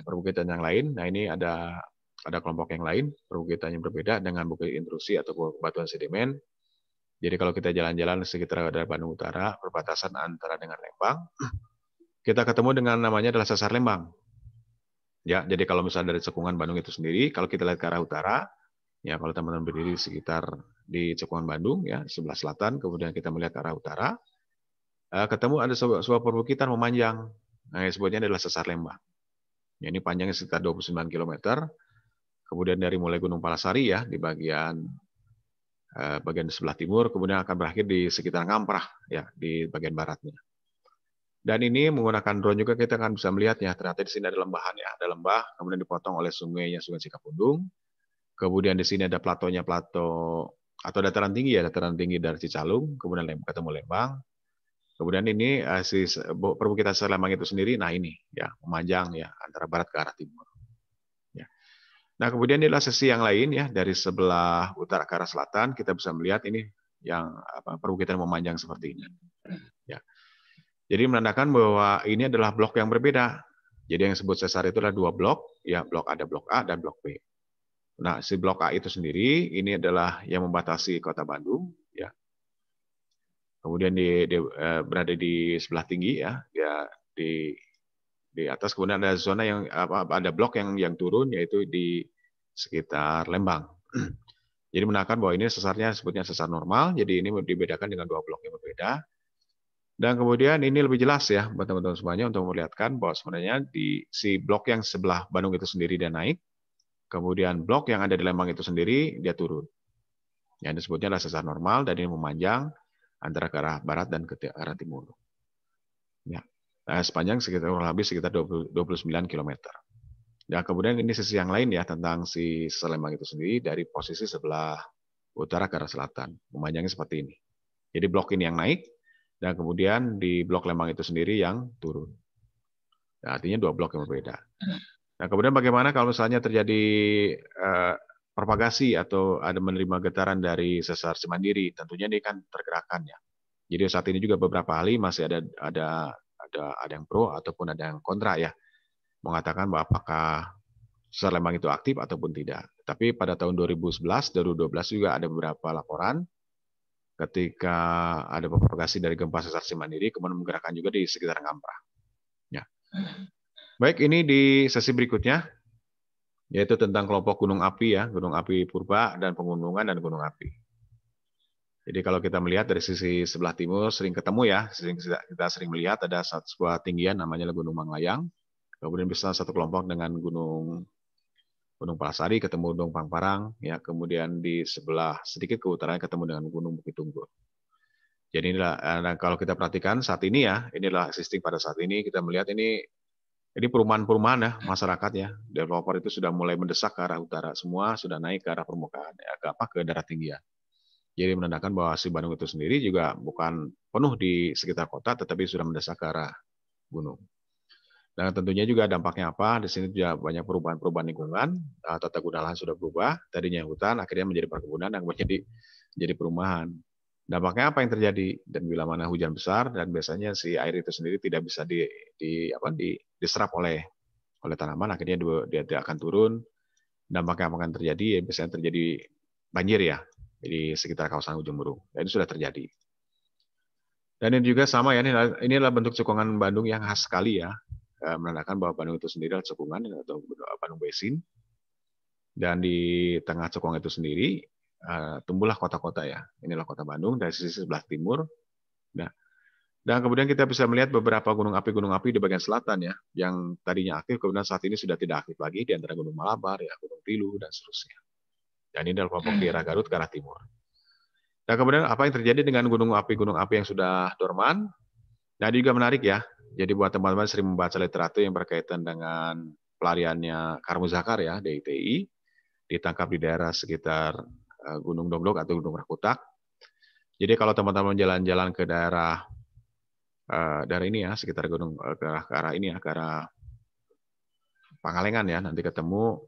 A: perbukitan yang lain. Nah, ini ada kelompok yang lain, perbukitan yang berbeda dengan bukit intrusi atau batuan sedimen. Jadi kalau kita jalan-jalan sekitar daerah Bandung Utara, perbatasan antara dengan Lembang, kita ketemu dengan namanya adalah Sesar Lembang. Ya, jadi kalau misalnya dari cekungan Bandung itu sendiri, kalau kita lihat ke arah utara, ya kalau teman-teman berdiri sekitar di cekungan Bandung, ya sebelah selatan, kemudian kita melihat ke arah utara, ketemu ada sebuah perbukitan memanjang. Nah, yang sebutnya adalah Sesar Lembang. Ya, ini panjangnya sekitar 29 km. Kemudian dari mulai Gunung Palasari ya di bagian sebelah timur, kemudian akan berakhir di sekitar Ngamprah ya di bagian baratnya. Dan ini menggunakan drone juga kita akan bisa melihat ya, ternyata di sini ada lembahan ya, ada lembah, kemudian dipotong oleh Sungai Cikapundung. Kemudian di sini ada plato atau dataran tinggi ya, dataran tinggi dari Cicalung, kemudian ketemu Lembang. Kemudian ini perbukitan sesar Lembang itu sendiri, nah ini ya memanjang ya antara barat ke arah timur. Ya. Nah kemudian inilah sisi yang lain ya dari sebelah utara ke arah selatan kita bisa melihat ini yang perbukitan memanjang seperti ini. Ya. Jadi menandakan bahwa ini adalah blok yang berbeda. Jadi yang disebut sesar itu adalah dua blok, ya blok ada blok A dan blok B. Nah si blok A itu sendiri ini adalah yang membatasi Kota Bandung, ya. Kemudian berada di sebelah tinggi ya, di atas. Kemudian ada zona yang ada blok yang turun yaitu di sekitar Lembang. Jadi menandakan bahwa ini sesarnya sebutnya sesar normal. Jadi ini dibedakan dengan dua blok yang berbeda. Dan kemudian ini lebih jelas ya buat teman-teman semuanya untuk melihatkan bahwa sebenarnya di si blok yang sebelah Bandung itu sendiri dia naik, kemudian blok yang ada di Lembang itu sendiri dia turun. Yang disebutnya adalah sesar normal dan ini memanjang antara ke arah barat dan ke arah timur. Ya. Nah, sepanjang kurang lebih sekitar 29 km. Dan kemudian ini sisi yang lain ya tentang si sesar Lembang itu sendiri dari posisi sebelah utara ke arah selatan, memanjangnya seperti ini. Jadi blok ini yang naik, dan kemudian di blok Lembang itu sendiri yang turun. Nah, artinya dua blok yang berbeda. Nah, kemudian bagaimana kalau misalnya terjadi propagasi atau ada menerima getaran dari sesar Cimandiri? Tentunya ini kan tergerakkan ya. Jadi saat ini juga beberapa ahli masih ada yang pro ataupun ada yang kontra ya, mengatakan bahwa apakah sesar Lembang itu aktif ataupun tidak. Tapi pada tahun 2011, 2012 juga ada beberapa laporan ketika ada propagasi dari gempa sesar Cimandiri, kemudian menggerakkan juga di sekitar Ngamprah. Ya. Baik, ini di sesi berikutnya, yaitu tentang kelompok gunung api ya, gunung api purba dan pegunungan dan gunung api. Jadi kalau kita melihat dari sisi sebelah timur sering ketemu ya, kita sering melihat ada sebuah tinggian namanya Gunung Manglayang, kemudian bisa satu kelompok dengan Gunung Palasari ketemu Gunung Pangparang, ya kemudian di sebelah sedikit ke utara ketemu dengan Gunung Bukit Tunggur. Jadi inilah kalau kita perhatikan saat ini ya, inilah existing pada saat ini kita melihat ini perumahan-perumahan ya masyarakat ya, developer itu sudah mulai mendesak ke arah utara, semua sudah naik ke arah permukaan ya, ke daerah tinggian. Jadi menandakan bahwa si Bandung itu sendiri juga bukan penuh di sekitar kota, tetapi sudah mendesak ke arah gunung. Dan tentunya juga dampaknya apa? Di sini juga banyak perubahan-perubahan lingkungan, tata guna lahan sudah berubah, tadinya hutan akhirnya menjadi perkebunan yang menjadi perumahan. Dampaknya apa yang terjadi? Dan bila mana hujan besar dan biasanya si air itu sendiri tidak bisa diserap oleh tanaman, akhirnya dia akan turun. Dampaknya apa akan terjadi? Ya, biasanya terjadi banjir ya di sekitar kawasan Ujung Berung. Dan itu sudah terjadi. Dan ini juga sama ya, inilah bentuk cekungan Bandung yang khas sekali ya, menandakan bahwa Bandung itu sendiri adalah cekungan atau Bandung Basin. Dan di tengah cekungan itu sendiri tumbuhlah kota-kota ya. Inilah kota Bandung dari sisi sebelah timur. Nah, dan kemudian kita bisa melihat beberapa gunung api di bagian selatan ya, yang tadinya aktif kemudian saat ini sudah tidak aktif lagi, di antara Gunung Malabar, ya, Gunung Tilu dan seterusnya. Dan ini adalah kelompok di arah Garut ke arah timur. Nah, kemudian apa yang terjadi dengan gunung api yang sudah dorman? Nah, ini juga menarik ya. Jadi buat teman-teman sering membaca literatur yang berkaitan dengan pelariannya Karmu Zakar ya, DITI, ditangkap di daerah sekitar Gunung Dogdog atau Gunung Rakutak. Jadi kalau teman-teman jalan-jalan ke daerah ini ya, sekitar gunung ke arah ini ya, ke arah Pangalengan ya, nanti ketemu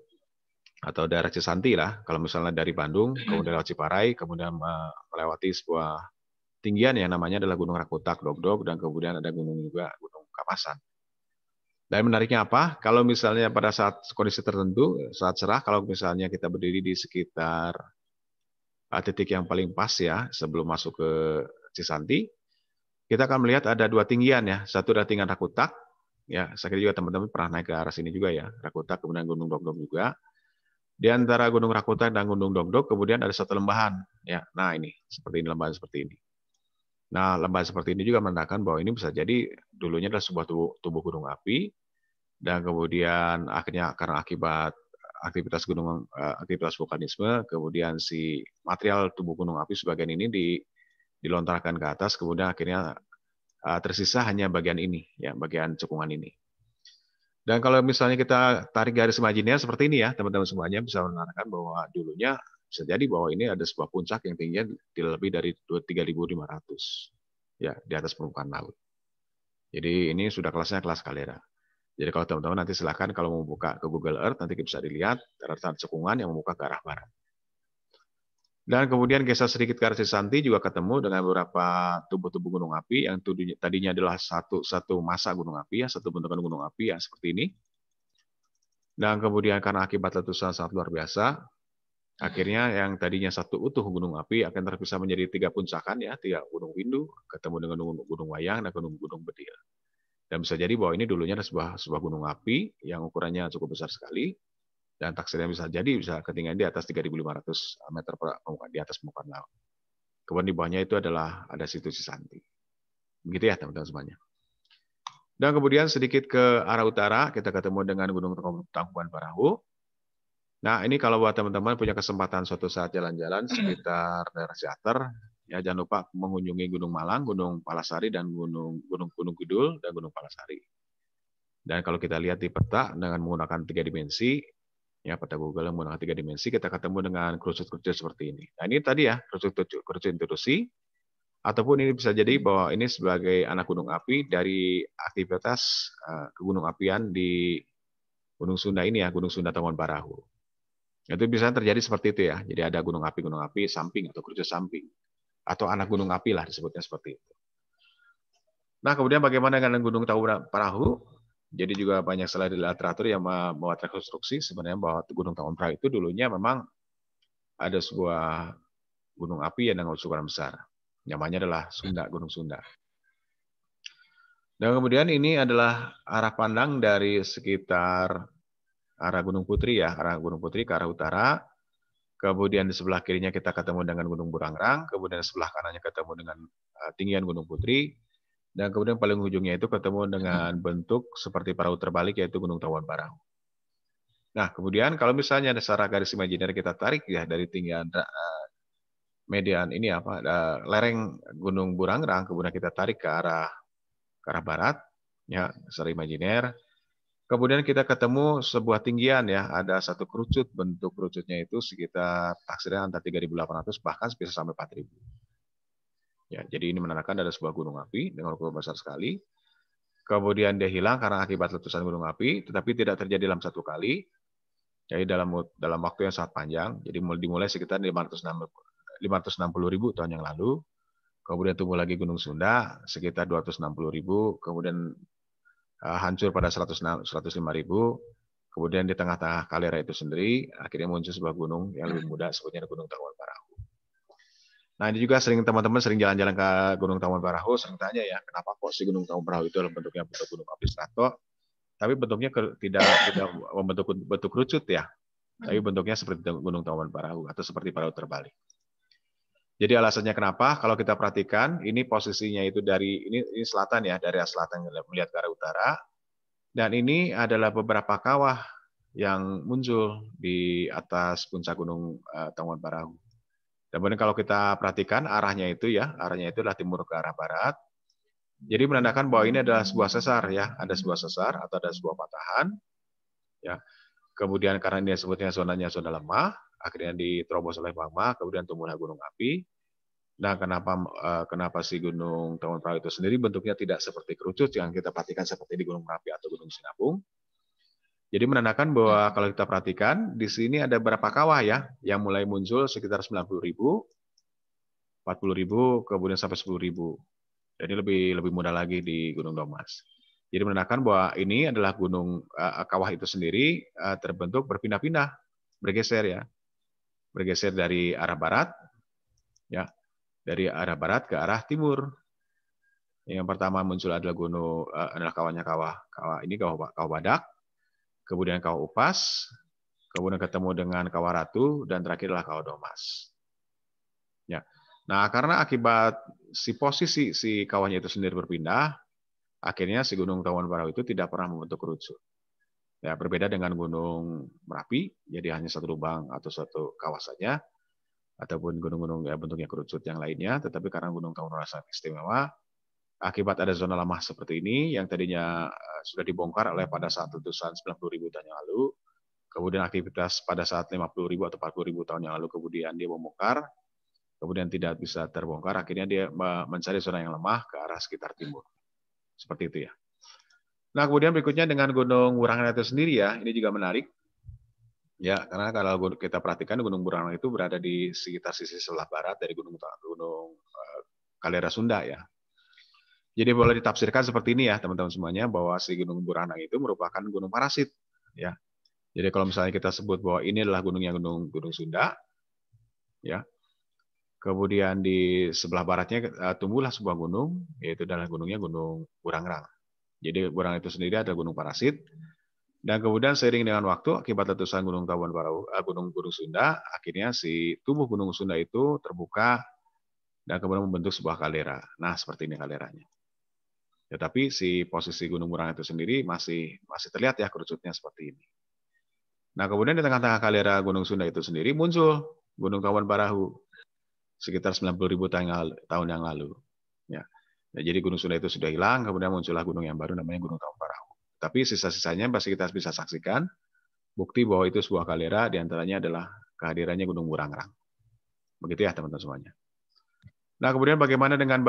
A: atau daerah Cisanti lah. Kalau misalnya dari Bandung, kemudian lewat Ciparai, kemudian melewati sebuah tinggian yang namanya adalah Gunung Rakutak, Dogdog, dan kemudian ada gunung juga, Gunung Kamasan. Dan menariknya apa? Kalau misalnya pada saat kondisi tertentu, saat cerah, kalau misalnya kita berdiri di sekitar titik yang paling pas ya, sebelum masuk ke Cisanti, kita akan melihat ada dua tinggian ya. Satu adalah tinggian Rakutak, ya. Saya kira juga teman-teman pernah naik ke arah sini juga ya, Rakutak, kemudian Gunung Dogdog juga. Di antara Gunung Rakutak dan Gunung Dogdog kemudian ada satu lembahan ya. Nah, ini seperti ini, lembahan seperti ini. Nah, lembahan seperti ini juga menandakan bahwa ini bisa jadi dulunya adalah sebuah tubuh gunung api dan kemudian akhirnya karena akibat aktivitas vulkanisme, kemudian si material tubuh gunung api sebagian ini dilontarkan ke atas, kemudian akhirnya tersisa hanya bagian ini ya, bagian cekungan ini. Dan kalau misalnya kita tarik garis imajiner seperti ini ya, teman-teman semuanya bisa menandakan bahwa dulunya bisa jadi bahwa ini ada sebuah puncak yang tingginya lebih dari 3.500. ya di atas permukaan laut. Jadi ini sudah kelasnya kelas kaldera. Jadi kalau teman-teman nanti silakan kalau mau buka ke Google Earth nanti bisa dilihat daratan cekungan yang membuka ke arah barat. Dan kemudian geser sedikit ke arah Cisanti juga ketemu dengan beberapa tubuh-tubuh gunung api yang tadinya adalah satu massa gunung api, ya, satu bentukan gunung api yang seperti ini. Dan kemudian karena akibat letusan sangat luar biasa, akhirnya yang tadinya satu utuh gunung api akan terpisah menjadi 3 puncakan, ya, 3 gunung Windu, ketemu dengan gunung Wayang dan gunung Bedil. Dan bisa jadi bahwa ini dulunya adalah sebuah gunung api yang ukurannya cukup besar sekali, dan taksirnya bisa jadi bisa ketinggian di atas 3.500 meter di atas permukaan laut. Kemudian di bawahnya itu adalah ada situ Cisanti. Begitu ya teman-teman semuanya. Dan kemudian sedikit ke arah utara, kita ketemu dengan Gunung Tangkuban Parahu. Nah, ini kalau buat teman-teman punya kesempatan suatu saat jalan-jalan sekitar daerah Ciater, ya jangan lupa mengunjungi Gunung Malang, Gunung Palasari, dan Gunung Kidul, dan Gunung Palasari. Dan kalau kita lihat di peta dengan menggunakan 3 dimensi, ya peta Google yang menggunakan 3 dimensi, kita ketemu dengan kerucut-kerucut seperti ini. Nah, ini tadi ya, kerucut intrusi, ataupun ini bisa jadi bahwa ini sebagai anak gunung api dari aktivitas kegunung apian di Gunung Sunda ini ya, Gunung Sunda Tangkuban Parahu. Itu bisa terjadi seperti itu ya. Jadi ada gunung api samping atau kerucut samping. Atau anak gunung api lah disebutnya seperti itu. Nah, kemudian bagaimana dengan Gunung Tangkuban Parahu? Jadi juga banyak sekali di literatur yang membuat rekonstruksi sebenarnya bahwa Gunung Tangkuban Parahu itu dulunya memang ada sebuah gunung api yang dengan ukuran besar. Namanya adalah Gunung Sunda. Dan kemudian ini adalah arah pandang dari sekitar arah Gunung Putri ya, arah Gunung Putri ke arah utara. Kemudian di sebelah kirinya kita ketemu dengan Gunung Burangrang, kemudian di sebelah kanannya ketemu dengan tinggian Gunung Putri, dan kemudian paling ujungnya itu ketemu dengan bentuk seperti perahu terbalik yaitu Gunung Tangkuban Parahu. Nah, kemudian kalau misalnya secara garis imajiner kita tarik ya dari tinggian median ini apa lereng Gunung Burangrang, kemudian kita tarik ke arah barat, ya secara imajiner. Kemudian kita ketemu sebuah tinggian ya, ada satu kerucut, bentuk kerucutnya itu sekitar taksirnya antara 3.800 bahkan bisa sampai 4.000. Ya, jadi ini menandakan ada sebuah gunung api dengan ukuran besar sekali. Kemudian dia hilang karena akibat letusan gunung api, tetapi tidak terjadi dalam satu kali. Jadi dalam waktu yang sangat panjang. Jadi dimulai sekitar 560.000 tahun yang lalu. Kemudian tumbuh lagi Gunung Sunda sekitar 260.000, kemudian hancur pada 105.000, kemudian di tengah-tengah kaldera itu sendiri akhirnya muncul sebuah gunung yang lebih muda sebutnya Gunung Tangkuban Parahu. Nah, ini juga teman-teman sering jalan-jalan ke Gunung Tangkuban Parahu sering tanya ya, kenapa kok si Gunung Tangkuban Parahu itu bentuknya bentuk gunung api strato, tapi bentuknya tidak membentuk bentuk kerucut ya, tapi bentuknya seperti Gunung Tangkuban Parahu atau seperti perahu terbalik. Jadi alasannya kenapa? Kalau kita perhatikan, ini posisinya itu dari ini selatan ya, dari selatan melihat ke arah utara. Dan ini adalah beberapa kawah yang muncul di atas puncak Gunung Tangkuban Parahu. Dan kemudian kalau kita perhatikan arahnya itu adalah timur ke arah barat. Jadi menandakan bahwa ini adalah sebuah sesar ya, ada sebuah sesar atau ada sebuah patahan. Ya. Kemudian karena ini sebutnya zonanya zona lemah, akhirnya diterobos oleh magma, kemudian tumbuhlah gunung api. Nah, kenapa si Gunung Tangkuban Parahu itu sendiri bentuknya tidak seperti kerucut yang kita perhatikan seperti di Gunung Merapi atau Gunung Sinabung? Jadi menandakan bahwa kalau kita perhatikan di sini ada beberapa kawah ya yang mulai muncul sekitar 90.000, 40.000, kemudian sampai 10.000. Jadi lebih mudah lagi di Gunung Domas. Jadi menandakan bahwa ini adalah kawah itu sendiri terbentuk berpindah-pindah, bergeser ya, bergeser dari arah barat, ya. Dari arah barat ke arah timur. Yang pertama muncul adalah adalah kawah Badak, kemudian kawah Upas, kemudian ketemu dengan kawah Ratu, dan terakhir adalah kawah Domas. Ya. Nah, karena akibat posisi si kawahnya itu sendiri berpindah, akhirnya si Gunung Tangkuban Parahu itu tidak pernah membentuk kerucut. Ya, berbeda dengan Gunung Merapi, jadi hanya satu lubang atau satu kawah saja. Ataupun gunung-gunung ya bentuknya kerucut yang lainnya, tetapi karena Gunung Tangkuban Parahu sangat istimewa, akibat ada zona lama seperti ini yang tadinya sudah dibongkar oleh pada saat letusan 90.000 tahun yang lalu, kemudian aktivitas pada saat 50.000 atau 40.000 tahun yang lalu kemudian dia membongkar, kemudian tidak bisa terbongkar, akhirnya dia mencari zona yang lemah ke arah sekitar timur. Seperti itu ya. Nah, kemudian berikutnya dengan Gunung Burangrang itu sendiri ya, ini juga menarik. Ya, karena kalau kita perhatikan Gunung Burangrang itu berada di sekitar sisi sebelah barat dari Gunung Kaldera Sunda ya. Jadi boleh ditafsirkan seperti ini ya teman-teman semuanya, bahwa si Gunung Burangrang itu merupakan gunung parasit. Ya. Jadi kalau misalnya kita sebut bahwa ini adalah gunungnya Gunung Sunda, ya. Kemudian di sebelah baratnya tumbuhlah sebuah gunung, yaitu adalah gunungnya Gunung Burangrang. Jadi Burangrang itu sendiri adalah gunung parasit. Dan kemudian seiring dengan waktu akibat letusan Gunung Tawon Parau, Gunung Sunda, akhirnya si tubuh Gunung Sunda itu terbuka dan kemudian membentuk sebuah kaldera. Nah, seperti ini kalderanya. Tetapi si posisi Gunung Burangrang itu sendiri masih terlihat ya kerucutnya seperti ini. Nah, kemudian di tengah-tengah kaldera Gunung Sunda itu sendiri muncul Gunung Tawon Parahu sekitar 90.000 tahun yang lalu. Ya. Nah, jadi Gunung Sunda itu sudah hilang, kemudian muncullah gunung yang baru namanya Gunung Tawon Parahu. Tapi sisa-sisanya masih kita bisa saksikan bukti bahwa itu sebuah kaldera, diantaranya adalah kehadirannya Gunung Burangrang. Begitu ya teman-teman semuanya. Nah, kemudian bagaimana dengan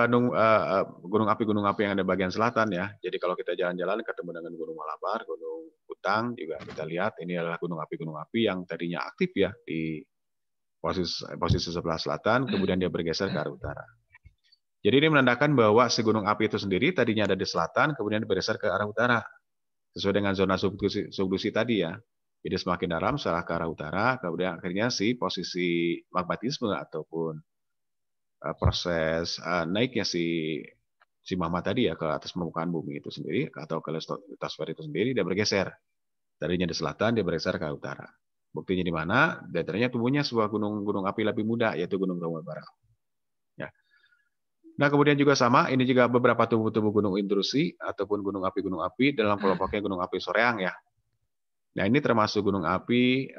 A: gunung api yang ada bagian selatan ya. Jadi kalau kita jalan-jalan ketemu dengan Gunung Malabar, Gunung Kutang, juga kita lihat ini adalah gunung api yang tadinya aktif ya di posisi sebelah selatan, kemudian dia bergeser ke arah utara. Jadi ini menandakan bahwa si gunung api itu sendiri tadinya ada di selatan, kemudian bergeser ke arah utara. Sesuai dengan zona subduksi tadi ya. Jadi semakin dalam setelah ke arah utara, kemudian akhirnya si posisi magmatisme ataupun proses naiknya si magma tadi ya ke atas permukaan bumi itu sendiri atau ke litosfer itu sendiri, dia bergeser. Tadinya di selatan dia bergeser ke utara. Buktinya di mana? Datarnya tumbuhnya sebuah gunung api lebih muda, yaitu Gunung Tawon Parahu. Ya. Nah, kemudian juga sama, ini juga beberapa tubuh-tubuh gunung intrusi ataupun gunung api dalam kelompoknya gunung api Soreang ya. Nah, ini termasuk gunung api,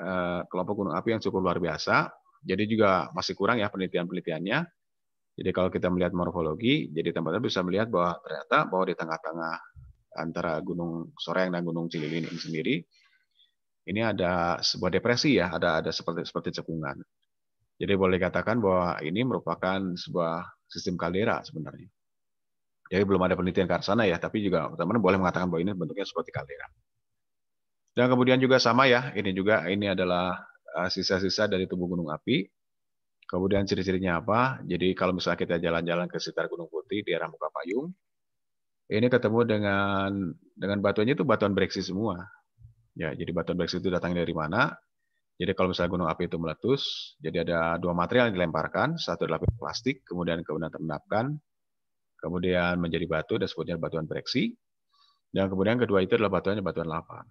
A: kelompok gunung api yang cukup luar biasa. Jadi juga masih kurang ya penelitiannya. Jadi kalau kita melihat morfologi, jadi teman-teman bisa melihat bahwa ternyata bahwa di tengah-tengah antara Gunung Soreang dan Gunung Cililin ini sendiri, ini ada sebuah depresi ya, ada seperti cekungan. Jadi boleh dikatakan bahwa ini merupakan sebuah sistem kaldera sebenarnya. Jadi belum ada penelitian ke arah sana ya, tapi juga teman-teman boleh mengatakan bahwa ini bentuknya seperti kaldera. Dan kemudian juga sama ya, ini adalah sisa-sisa dari tubuh gunung api. Kemudian ciri-cirinya apa? Jadi kalau misalnya kita jalan-jalan ke sekitar Gunung Putih di arah Mukapayung, ini ketemu dengan batuannya itu batuan breksi semua. Ya, jadi batuan breksi itu datangnya dari mana? Jadi kalau misalnya gunung api itu meletus, jadi ada dua material yang dilemparkan, satu adalah plastik, kemudian terendapkan, kemudian menjadi batu, dan sebutnya batuan breksi, dan kemudian kedua itu adalah batuan lava.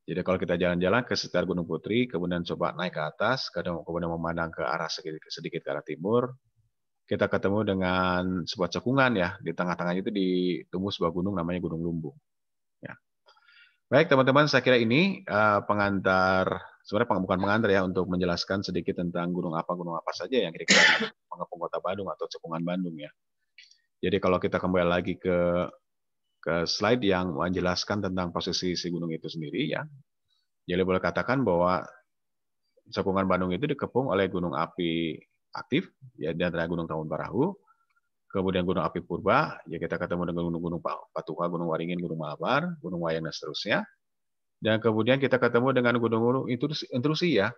A: Jadi kalau kita jalan-jalan ke sekitar Gunung Putri, kemudian coba naik ke atas, kemudian memandang ke arah sedikit ke arah timur, kita ketemu dengan sebuah cekungan ya, di tengah-tengahnya itu ditumbuh sebuah gunung namanya Gunung Lumbung. Ya. Baik teman-teman, saya kira ini pengantar, sebenarnya bukan pengantar ya, untuk menjelaskan sedikit tentang gunung apa saja yang kira-kira di pengepung Kota Bandung atau cekungan Bandung ya. Jadi kalau kita kembali lagi ke slide yang menjelaskan tentang posisi si gunung itu sendiri ya. Jadi boleh katakan bahwa cekungan Bandung itu dikepung oleh gunung api aktif ya, di antara Gunung Tawon Parahu, kemudian gunung api purba, ya kita ketemu dengan gunung Patuha, Gunung Waringin, Gunung Malabar, Gunung Wayang dan seterusnya. Dan kemudian kita ketemu dengan gunung-gunung intrusi ya.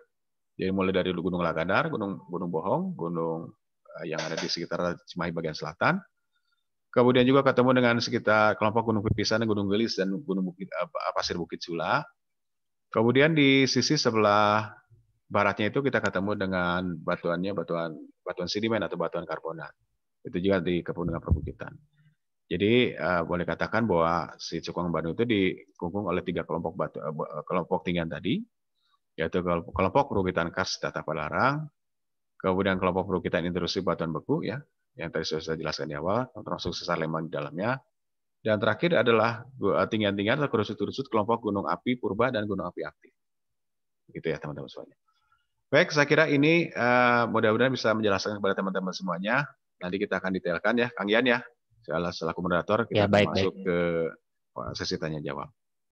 A: Jadi mulai dari Gunung Lagadar, Gunung Bohong, gunung yang ada di sekitar Cimahi bagian selatan. Kemudian juga ketemu dengan sekitar kelompok Gunung Pipisan, Gunung Gelis, dan Gunung Pasir Bukit Sula. Kemudian di sisi sebelah baratnya itu kita ketemu dengan batuan sedimen atau batuan karbonat. Itu juga dikepung dengan perbukitan. Jadi boleh katakan bahwa si cekungan Bandung itu dikepung oleh 3 kelompok tinggian tadi, yaitu kelompok perbukitan kars Data Palarang, kemudian kelompok perbukitan intrusi batuan beku ya, yang tadi sudah saya jelaskan di awal, termasuk sesar lembang di dalamnya. Dan terakhir adalah tinggian-tinggian atau kerusut-kerusut kelompok gunung api purba dan gunung api aktif. Gitu ya teman-teman semuanya. Baik, saya kira ini mudah-mudahan bisa menjelaskan kepada teman-teman semuanya. Nanti kita akan detailkan ya, Kang Ian ya. Selaku moderator, kita akan masuk ke sesi tanya jawab.